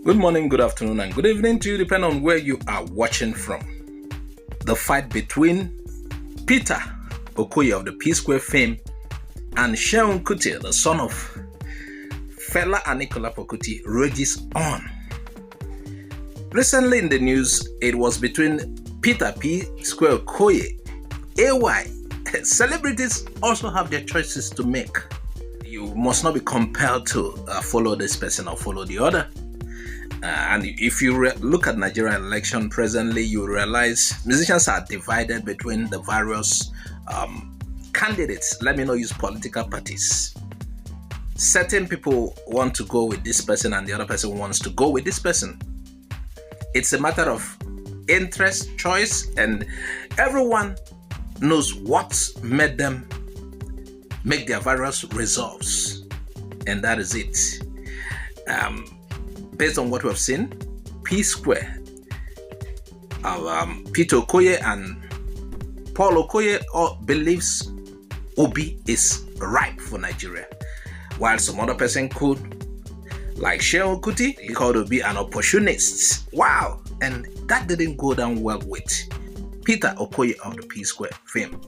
Good morning, good afternoon, and good evening to you, depending on where you are watching from. The fight between Peter Okoye of the P-Square fame and Seun Kuti, the son of Fela and Nicola Kuti, rages on. Recently in the news, it was between Peter P-Square Okoye, AY. Celebrities also have their choices to make. You must not be compelled to follow this person or follow the other. And if you look at Nigerian election presently, you realize musicians are divided between the various candidates. Let me not use political parties. Certain people want to go with this person and the other person wants to go with this person. It's a matter of interest, choice, and everyone knows what made them make their various resolves. And that is it. Based on what we've seen, P-Square, Peter Okoye and Paul Okoye believes Obi is ripe for Nigeria, while some other person could, like Seun Kuti, he called Obi an opportunist. Wow! And that didn't go down well with Peter Okoye of the P-Square fame.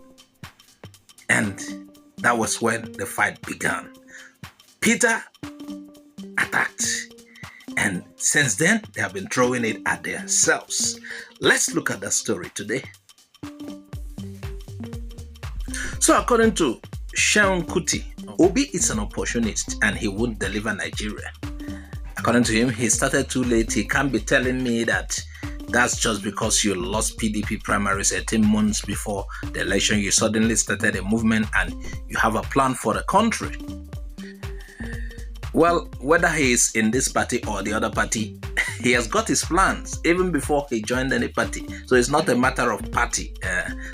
And that was when the fight began. Peter attacked. And since then, they have been throwing it at themselves. Let's look at the story today. So according to Seun Kuti, Obi is an opportunist and he won't deliver Nigeria. According to him, he started too late. He can't be telling me that that's just because you lost PDP primaries 18 months before the election. You suddenly started a movement and you have a plan for the country. Well, whether he is in this party or the other party, he has got his plans even before he joined any party. So it's not a matter of party.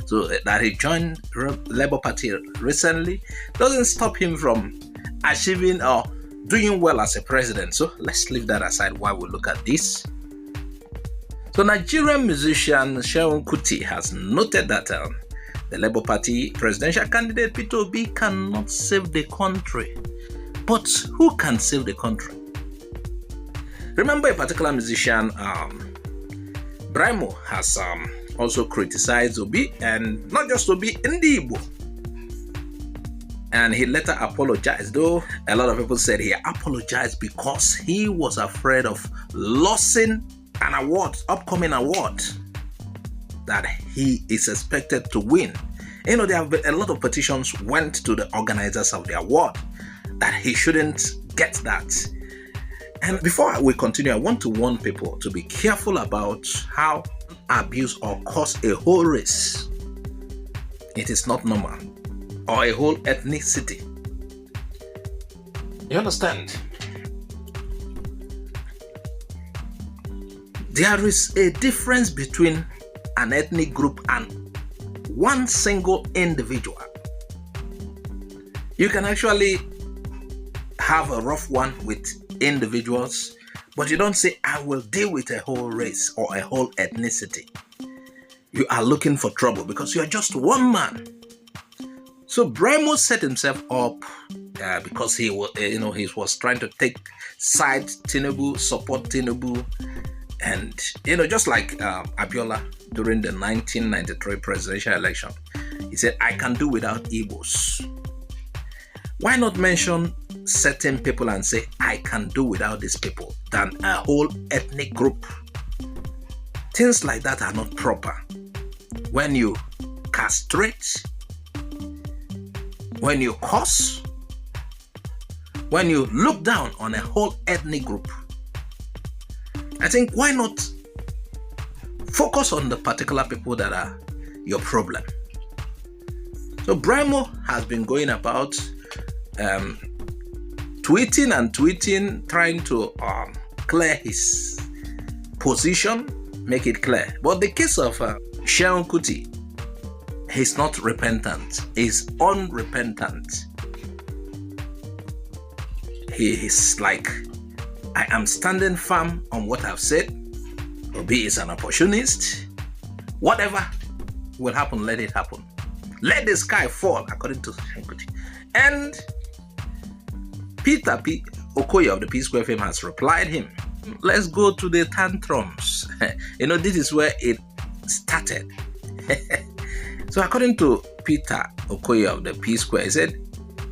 So that he joined Labour Party recently doesn't stop him from achieving or doing well as a president. So let's leave that aside while we look at this. So Nigerian musician Seun Kuti has noted that the Labour Party presidential candidate Peter Obi cannot save the country. But who can save the country? Remember a particular musician, Brimo, has also criticized Obi, and not just Obi, Igbo. And he later apologized, though a lot of people said he apologized because he was afraid of losing an award, upcoming award, that he is expected to win. You know, there have been a lot of petitions went to the organizers of the award that he shouldn't get that. And before we continue, I want to warn people to be careful about how abuse or cause a whole race. It is not normal. Or a whole ethnicity. You understand? There is a difference between an ethnic group and one single individual. You can actually have a rough one with individuals, but you don't say, I will deal with a whole race or a whole ethnicity. You are looking for trouble because you are just one man. So Brimo set himself up because he was, he was trying to take side Tinubu, support Tinubu, and just like Abiola during the 1993 presidential election, he said, I can do without Igbos. Why not mention certain people and say, I can do without these people, than a whole ethnic group? Things like that are not proper. When you castrate, when you curse, when you look down on a whole ethnic group, I think why not focus on the particular people that are your problem? So Brimo has been going about tweeting, trying to clear his position, make it clear. But the case of Seun Kuti, he's not repentant, he's unrepentant. He is like, I am standing firm on what I've said. Obi is an opportunist. Whatever will happen, let it happen. Let the sky fall, according to Seun Kuti. And Peter Okoye of the P-Square fame has replied him let's go to the tantrums. This is where it started. So according to Peter Okoye of the P Square, he said,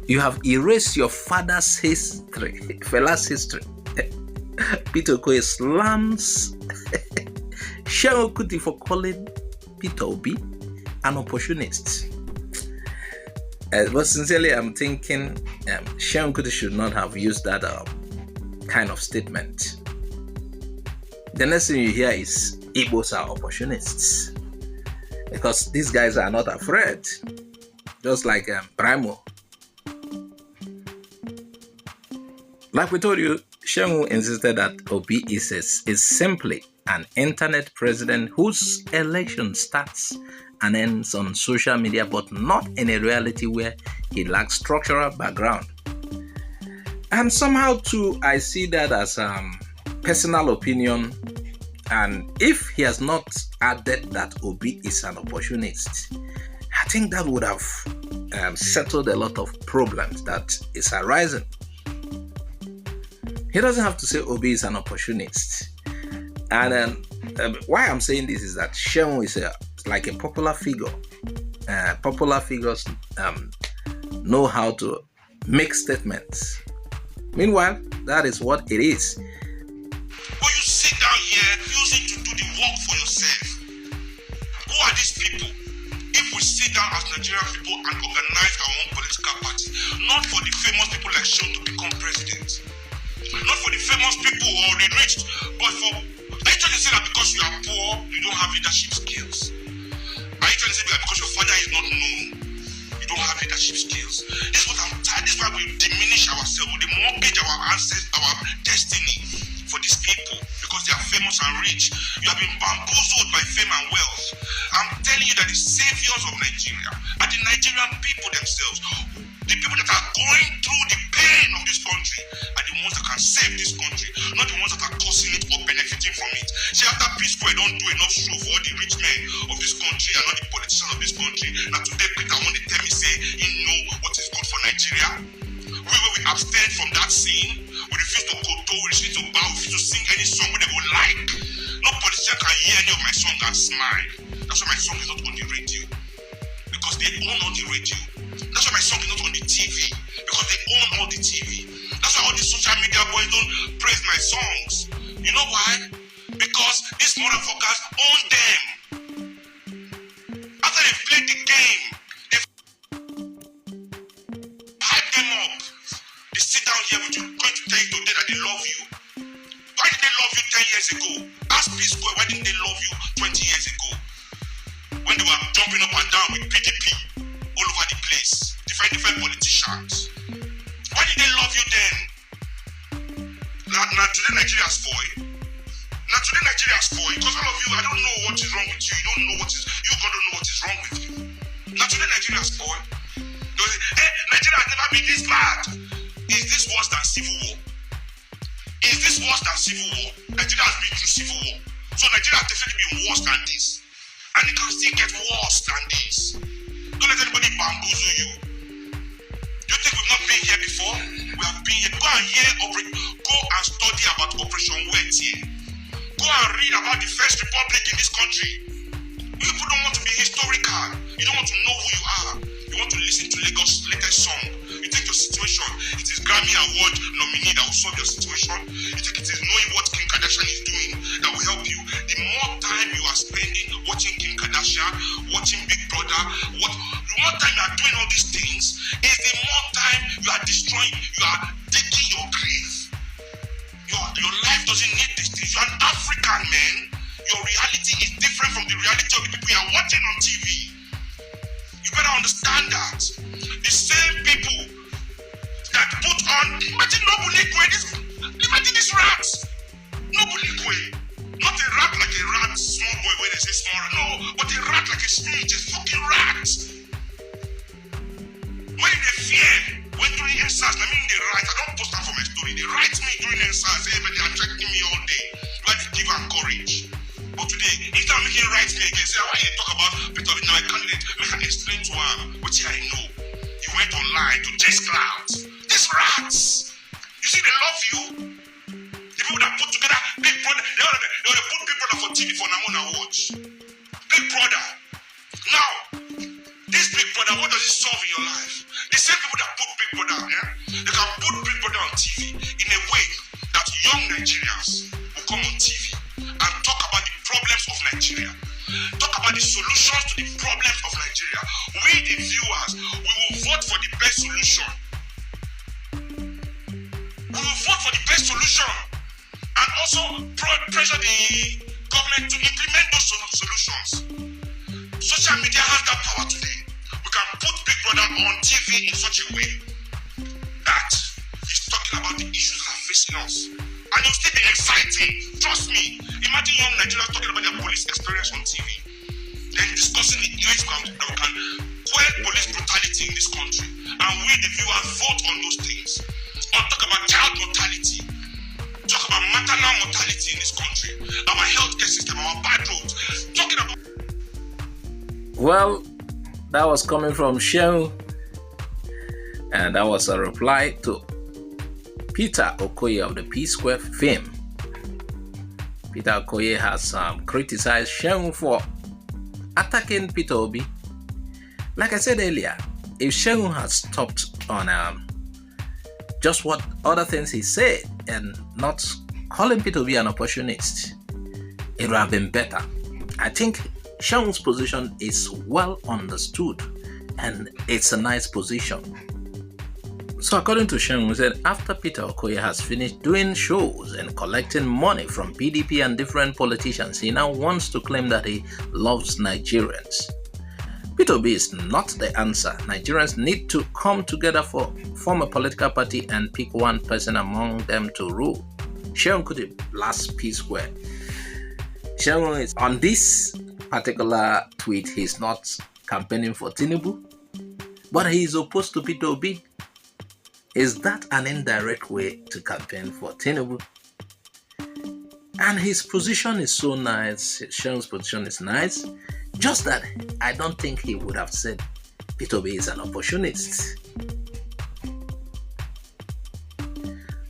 you have erased your father's history, Fela's history. Peter Okoye slams Seun Kuti for calling Peter Obi an opportunist. But sincerely, I'm thinking Seun Kuti should not have used that kind of statement. The next thing you hear is Igbos are opportunists, because these guys are not afraid, just like Primo. Like we told you, Seun insisted that Obi is simply an internet president whose election starts and ends on social media, but not in a reality where he lacks structural background. And somehow too, I see that as personal opinion. And if he has not added that Obi is an opportunist, I think that would have settled a lot of problems that is arising. He doesn't have to say Obi is an opportunist. And why I'm saying this is that Seun is like a popular figure. Popular figures know how to make statements. Meanwhile, that is what it is. But you sit down here refusing to do the work for yourself. Who are these people? If we sit down as Nigerian people and organize our own political party, not for the famous people like Seun to become president, not for the famous people or the rich, but for... Are you trying to say that because you are poor, you don't have leadership skills? Are you trying to say that because your father is not known, you don't have leadership skills? This is what I'm tired. This is why we diminish ourselves, we mortgage our ancestors, our destiny for these people because they are famous and rich. You have been bamboozled by fame and wealth. I'm telling you that the saviors of Nigeria are the Nigerian people themselves. The people that are going through the pain of this country are the ones that can save this country, not the ones that are causing it or benefiting from it. See, after P Square don't do enough show for all the rich men of this country and all the politicians of this country, now today Peter want to tell me say he know what is good for Nigeria. We abstain from that scene. We refuse to koto, we refuse to bow, we refuse to sing any song we would like. No politician can hear any of my song and smile. That's why my song is not on the radio, because they own all the radio. That's why my song is not on the TV, because they own all the TV. That's why all the social media boys don't praise my songs. You know why? Because these motherfuckers own them. After they played the game, they hype them up. They sit down here with you, going to tell you today that they love you. Why did they love you 10 years ago? Ask P Square, why didn't they love you 20 years ago? When they were jumping up and down with PDP all over the place, different politicians. Why did they love you then? Now today Nigeria is spoiled. Now today Nigeria is spoiled because all of you, I don't know what is wrong with you. You don't know what is, you God don't know what is wrong with you. Now today Nigeria is spoiled. Hey, Nigeria has never been this bad. Is this worse than civil war? Is this worse than civil war? Nigeria has been through civil war. So Nigeria has definitely been worse than this. And it can still get worse than this. Don't let anybody bamboozle you. You think we've not been here before? We have been here. Go and study about Operation Wet here. Go and read about the First Republic in this country. You people don't want to be historical. You don't want to know who you are. You want to listen to Lagos' latest song. You think your situation, it is Grammy Award nominee that will solve your situation. You think it is knowing what Kim Kardashian is doing that will help you. The more time you are spending watching Kim Kardashian, watching Big Brother, the more time you are doing all these things, is the more time you are destroying, you are digging your grave. Your life doesn't need these things. You are an African man. Your reality is different from the reality of the people you are watching on TV. You better understand that. The same people that put on, imagine these rats. Not a rat like a rat, small boy where they say small, no, but a rat like a snake, a fucking rat. When they fear, when during SARS, I mean they write, I don't post that for my story, they write me during SARS, hey, but they are checking me all day, like they give them courage. But today, instead of making write me again, say, why you talk about Peter Obi, now I candidate, make an explain to him, which I know. He went online to chase clouds. These rats, you see, they love you. The people that put together TV for Namona watch. Big Brother. Now, this Big Brother, what does it solve in your life? The same people that put Big Brother, they can put Big Brother on TV in a way that young Nigerians will come on TV and talk about the problems of Nigeria. Talk about the solutions to the problems of Nigeria. We, the viewers, we will vote for the best solution. We will vote for the best solution and also pressure the government to implement those solutions. Social media has that power today. We can put Big Brother on TV in such a way that he's talking about the issues that are facing us. And it'll still be exciting. Trust me. Imagine young Nigerians talking about their police experience on TV. Then discussing the ways that we can quell police brutality in this country. And we, the viewers, vote on those things. Or talk about child mortality. Talk about maternal mortality in this country. Our healthcare system, our bad roads. Talking about... Well, that was coming from Seun, and that was a reply to Peter Okoye of the P-Square fame. Peter Okoye has criticized Seun for attacking Peter Obi. Like I said earlier, if Seun had stopped on just what other things he said and not calling Peter Obi an opportunist, it would have been better. I think Seun's position is well understood and it's a nice position. So according to Seun, he said after Peter Okoye has finished doing shows and collecting money from PDP and different politicians, he now wants to claim that he loves Nigerians. Peter Obi is not the answer. Nigerians need to come together, form a political party and pick one person among them to rule. Seun Kuti, last P-Square. Seun is on this particular tweet, he's not campaigning for Tinubu, but he is opposed to Peter Obi. Is that an indirect way to campaign for Tinubu? And his position is so nice, Seun's position is nice, just that I don't think he would have said Peter Obi is an opportunist.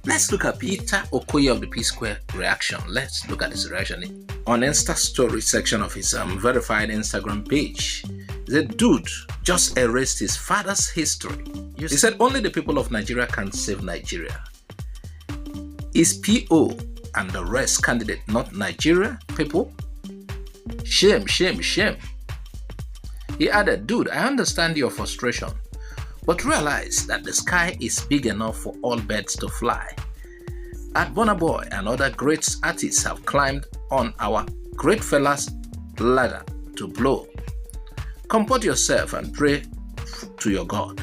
Let's look at Peter Okoye of the P-Square reaction. Let's look at his reaction on Insta story section of his verified Instagram page. He said, dude just erased his father's history. He said only the people of Nigeria can save Nigeria. Is PO and the rest candidate not Nigeria people? Shame, shame, shame. He added, dude, I understand your frustration, but realize that the sky is big enough for all birds to fly. At Burna Boy and other great artists have climbed on our great fella's ladder to blow. Comport yourself and pray to your God.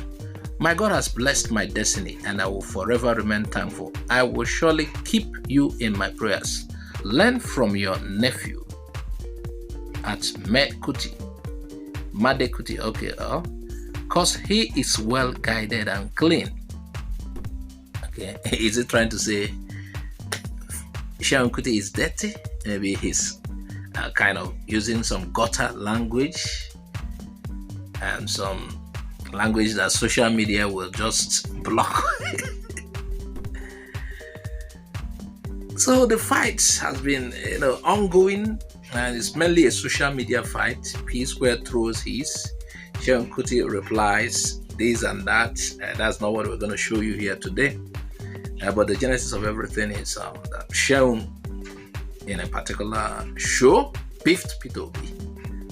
My God has blessed my destiny and I will forever remain thankful. I will surely keep you in my prayers. Learn from your nephew at Made Kuti, okay, cause he is well guided and clean. Okay, is it trying to say Seun Kuti is dirty? Maybe he's kind of using some gutter language and some language that social media will just block. So the fight has been ongoing, and it's mainly a social media fight. P-Square throws his, Seun Kuti replies this and that. That's not what we're going to show you here today. But the genesis of everything is that Seun, in a particular show, beefed Peter Obi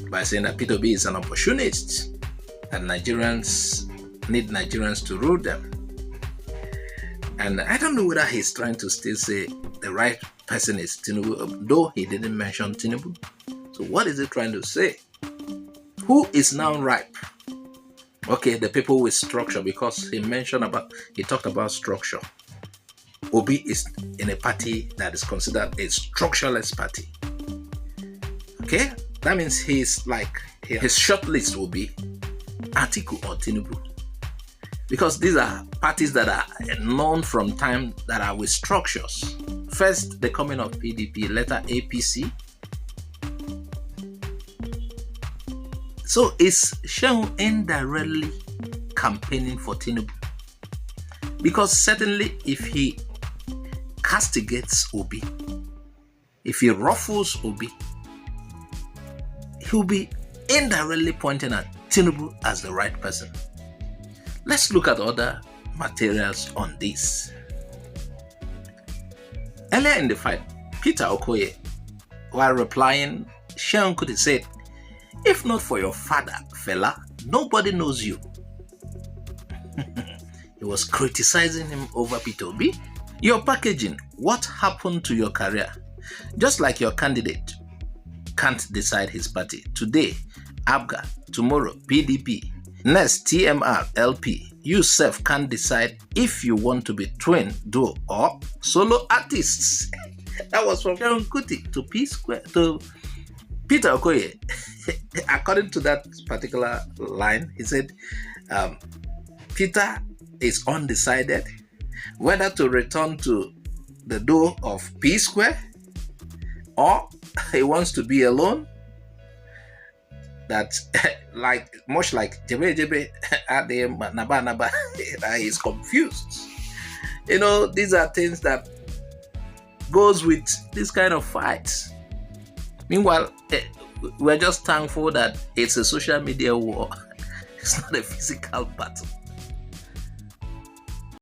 by saying that Peter Obi is an opportunist and Nigerians need Nigerians to rule them. And I don't know whether he's trying to still say the right person is Tinubu, though he didn't mention Tinubu. So what is he trying to say? Who is now ripe? Okay, the people with structure, because he talked about structure. Obi is in a party that is considered a structureless party. Okay, that means his short list will be Atiku or Tinubu, because these are parties that are known from time that are with structures. First, the coming of PDP, later APC. So is Seun indirectly campaigning for Tinubu? Because certainly if he castigates Obi, if he ruffles Obi, he'll be indirectly pointing at Tinubu as the right person. Let's look at other materials on this. Earlier in the fight, Peter Okoye, while replying, Seun Kuti said, "If not for your father, fella, nobody knows you." He was criticizing him over Peter Obi. Your packaging, what happened to your career? Just like your candidate can't decide his party. Today, ABGA, tomorrow, PDP, next, TMR, LP. You self can't decide if you want to be twin, duo, or solo artists. That was from Seun Kuti to to Peter Okoye. According to that particular line, he said, Peter is undecided whether to return to the duo of P Square or he wants to be alone. That much like Jebe Adem Naba is confused. These are things that goes with this kind of fights. Meanwhile, we're just thankful that it's a social media war. It's not a physical battle.